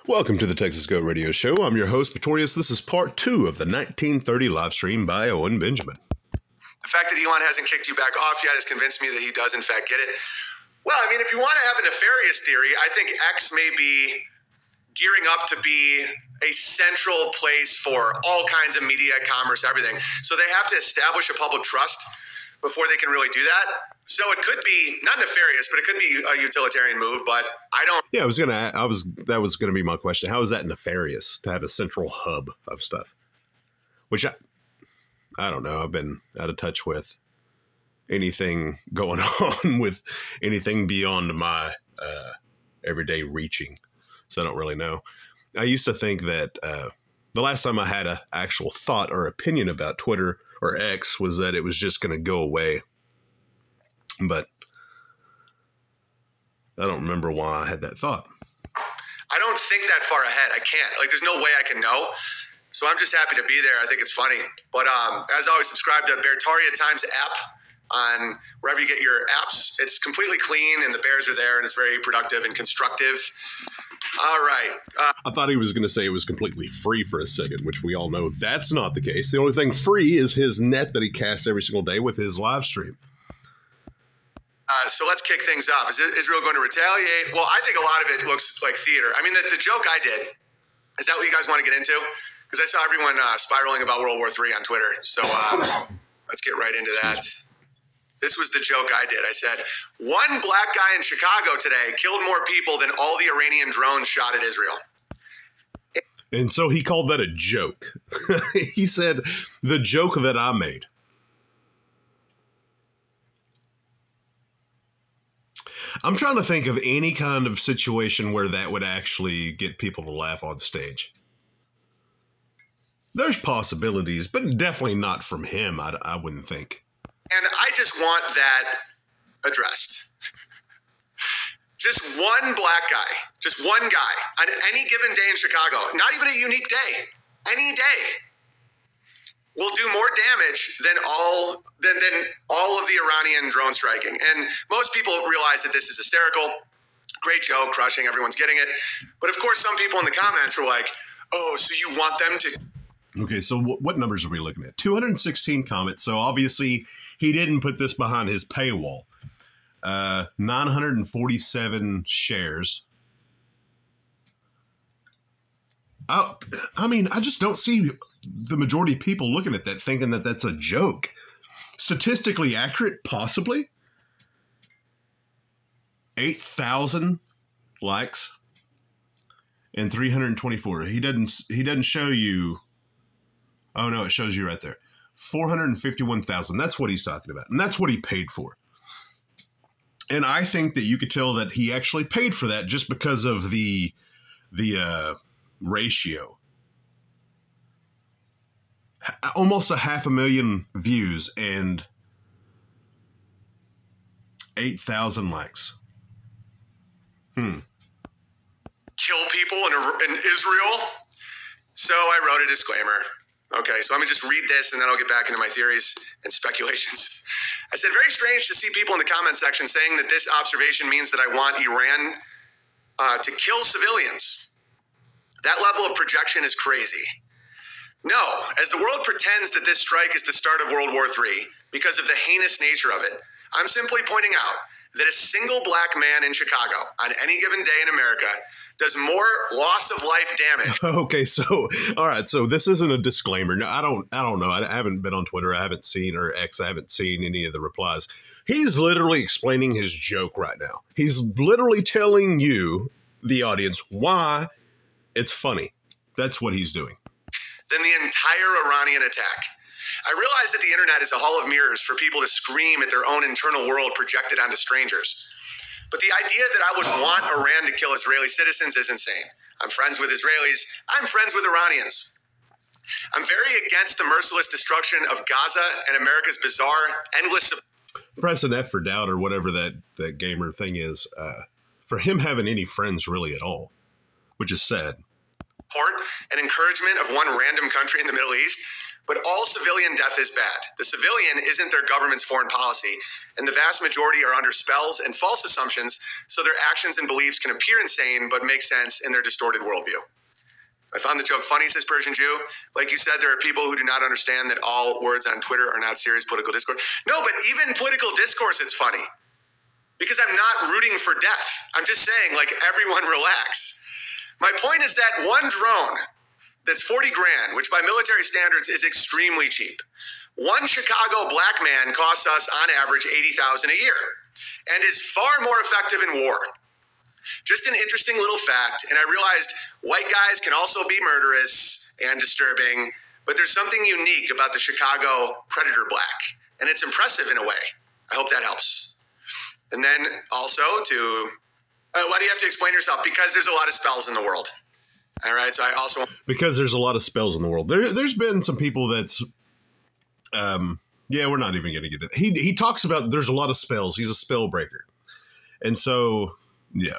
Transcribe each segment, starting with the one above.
Welcome to the Texas Go Radio Show. I'm your host, Beartaria. This is part 2 of the 1930 live stream by Owen Benjamin. The fact that Elon hasn't kicked you back off yet has convinced me that he does, in fact, get it. Well, I mean, if you want to have a nefarious theory, I think X may be gearing up to be a central place for all kinds of media, commerce, everything. So they have to establish a public trust before they can really do that. So it could be not nefarious, but it could be a utilitarian move. But I don't. Yeah, that was gonna be my question. How is that nefarious to have a central hub of stuff? Which I don't know. I've been out of touch with anything going on with anything beyond my everyday reaching, so I don't really know. I used to think that the last time I had an actual thought or opinion about Twitter or X was that it was just going to go away. But I don't remember why I had that thought. I don't think that far ahead. I can't. Like, there's no way I can know. So I'm just happy to be there. I think it's funny. But as always, subscribe to Beartaria Times app on wherever you get your apps. It's completely clean, and the bears are there, and it's very productive and constructive. All right. I thought he was going to say it was completely free for a second, which we all know that's not the case. The only thing free is his net that he casts every single day with his live stream. So let's kick things off. Is Israel going to retaliate? Well, I think a lot of it looks like theater. I mean, the joke I did, is that what you guys want to get into? Because I saw everyone spiraling about World War III on Twitter. So let's get right into that. This was the joke I did. I said, one black guy in Chicago today killed more people than all the Iranian drones shot at Israel. And so he called that a joke. He said, the joke that I made. I'm trying to think of any kind of situation where that would actually get people to laugh on stage. There's possibilities, but definitely not from him, I wouldn't think. And I just want that addressed. Just one black guy, just one guy on any given day in Chicago, not even a unique day, any day, will do more damage than all of the Iranian drone striking. And most people realize that this is hysterical. Great joke, crushing, everyone's getting it. But of course, some people in the comments were like, oh, so you want them to... Okay, so what numbers are we looking at? 216 comments. So obviously he didn't put this behind his paywall. 947 shares. I mean, I just don't see the majority of people looking at that thinking that that's a joke. Statistically accurate, possibly. 8,000 likes and 324. He doesn't show you. Oh no, it shows you right there. 451,000. That's what he's talking about, and that's what he paid for. And I think that you could tell that he actually paid for that just because of the ratio. Almost 500,000 views and 8,000 likes. Kill people in Israel? So I wrote a disclaimer. Okay, so let me just read this and then I'll get back into my theories and speculations. I said, very strange to see people in the comment section saying that this observation means that I want Iran to kill civilians. That level of projection is crazy. No, as the world pretends that this strike is the start of World War III because of the heinous nature of it, I'm simply pointing out that a single black man in Chicago on any given day in America does more loss of life damage. Okay, so all right, so this isn't a disclaimer. No, I don't know. I haven't been on Twitter. I haven't seen or X. I haven't seen any of the replies. He's literally explaining his joke right now. He's literally telling you, the audience, why it's funny. That's what he's doing. Than the entire Iranian attack. I realize that the internet is a hall of mirrors for people to scream at their own internal world projected onto strangers. But the idea that I would want Iran to kill Israeli citizens is insane. I'm friends with Israelis. I'm friends with Iranians. I'm very against the merciless destruction of Gaza and America's bizarre, endless... Press an F for doubt or whatever that gamer thing is. For him having any friends really at all, which is sad. Support and encouragement of one random country in the Middle East But all civilian death is bad. The civilian isn't their government's foreign policy, and the vast majority are under spells and false assumptions, so their actions and beliefs can appear insane but make sense in their distorted worldview. I found the joke funny, says Persian Jew. Like you said, there are people who do not understand that all words on Twitter are not serious political discourse. No, but even political discourse, it's funny. Because I'm not rooting for death. I'm just saying, like, everyone relax. My point is that one drone that's 40 grand, which by military standards is extremely cheap. One Chicago black man costs us on average $80,000 a year and is far more effective in war. Just an interesting little fact, and I realized white guys can also be murderous and disturbing, but there's something unique about the Chicago Predator Black, and it's impressive in a way. I hope that helps. And then also why do you have to explain yourself? Because there's a lot of spells in the world. All right, so I also... Because there's a lot of spells in the world. There's been some people that's... yeah, we're not even going to get it. He talks about there's a lot of spells. He's a spell breaker. And so, yeah.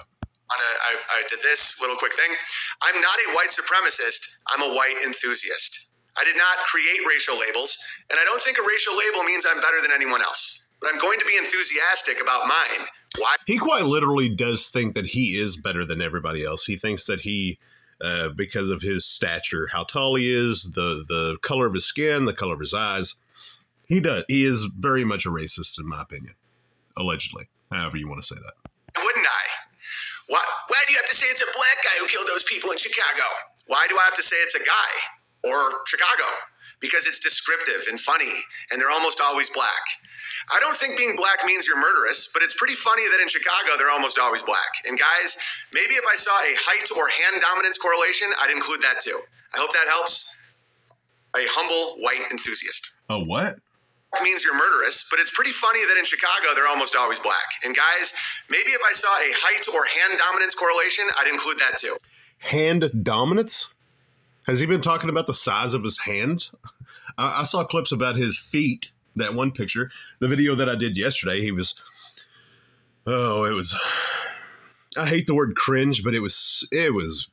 I did this little quick thing. I'm not a white supremacist. I'm a white enthusiast. I did not create racial labels, and I don't think a racial label means I'm better than anyone else. But I'm going to be enthusiastic about mine. Why? He quite literally does think that he is better than everybody else. He thinks that he, because of his stature, how tall he is, the color of his skin, the color of his eyes, he is very much a racist, in my opinion. Allegedly, however you want to say that. Wouldn't I? Why do you have to say it's a black guy who killed those people in Chicago? Why do I have to say it's a guy or Chicago? Because it's descriptive and funny, and they're almost always black. I don't think being black means you're murderous, but it's pretty funny that in Chicago, they're almost always black. And guys, maybe if I saw a height or hand dominance correlation, I'd include that too. I hope that helps. A humble white enthusiast. A what? Means you're murderous, but it's pretty funny that in Chicago, they're almost always black. And guys, maybe if I saw a height or hand dominance correlation, I'd include that too. Hand dominance? Has he been talking about the size of his hand? I saw clips about his feet. That one picture, the video that I did yesterday, I hate the word cringe, but it was weird.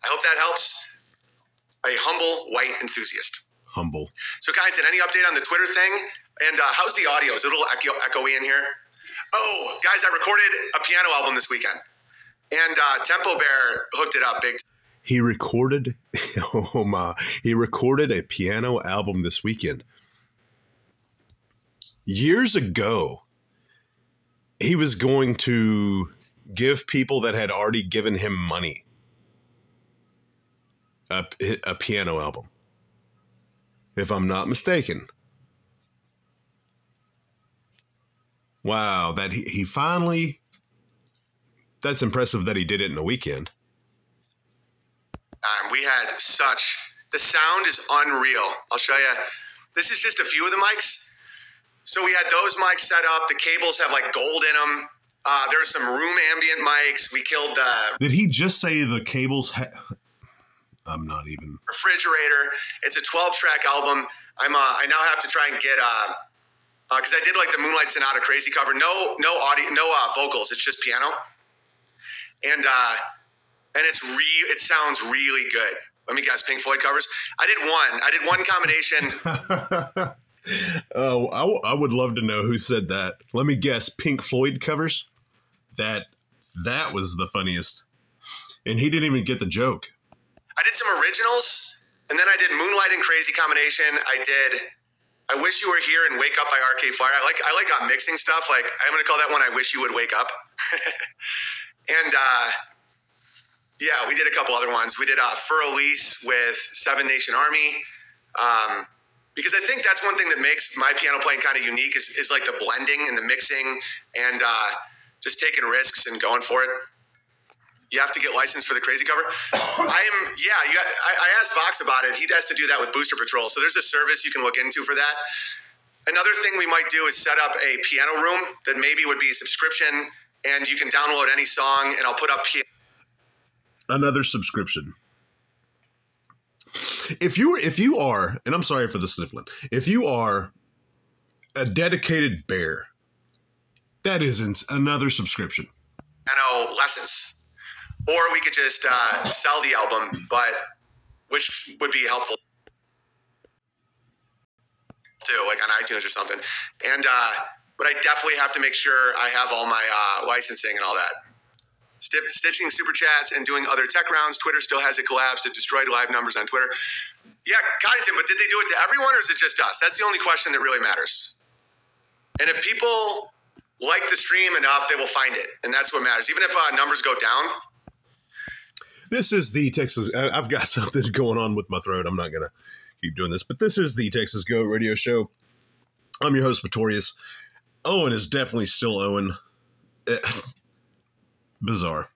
I hope that helps. A humble white enthusiast. Humble. So, Kyneton, any update on the Twitter thing? And how's the audio? Is it a little echoey in here? Oh, guys, I recorded a piano album this weekend. And Tempo Bear hooked it up big. He recorded a piano album this weekend. Years ago, he was going to give people that had already given him money a piano album, if I'm not mistaken. Wow, that he finally... That's impressive that he did it in a weekend. We had the sound is unreal. I'll show you. This is just a few of the mics. So we had those mics set up. The cables have like gold in them. There's some room ambient mics. We killed Did he just say the cables? I'm not even. Refrigerator. It's a 12-track album. I now have to try and get because I did like the Moonlight Sonata Crazy cover. No audio, no vocals. It's just piano. And it sounds really good. Let me guess, Pink Floyd covers. I did one combination. Oh, I would love to know who said that. Let me guess, Pink Floyd covers. That was the funniest, and he didn't even get the joke. I did some originals, and then I did Moonlight and Crazy combination. I did I Wish You Were Here and Wake Up by Arcade Fire. I like mixing stuff. Like, I'm going to call that one I Wish You Would Wake Up. And yeah, we did a couple other ones. We did For Elise with Seven Nation Army. Because I think that's one thing that makes my piano playing kind of unique is like the blending and the mixing and just taking risks and going for it. You have to get licensed for the crazy cover. I asked Vox about it. He has to do that with Booster Patrol. So there's a service you can look into for that. Another thing we might do is set up a piano room that maybe would be a subscription, and you can download any song, and I'll put up another subscription. If you are, and I'm sorry for the sniffling, if you are a dedicated bear, that isn't another subscription. Piano lessons. Or we could just sell the album, but which would be helpful too, like on iTunes or something. And but I definitely have to make sure I have all my licensing and all that. Stitching super chats and doing other tech rounds. Twitter still has it collapsed. It destroyed live numbers on Twitter. Yeah, Coddington, but did they do it to everyone, or is it just us? That's the only question that really matters. And if people like the stream enough, they will find it. And that's what matters. Even if numbers go down. This is the Texas. I've got something going on with my throat. I'm not going to keep doing this. But this is the Texas Go radio show. I'm your host, Beartaria. Owen is definitely still Owen. Bizarre.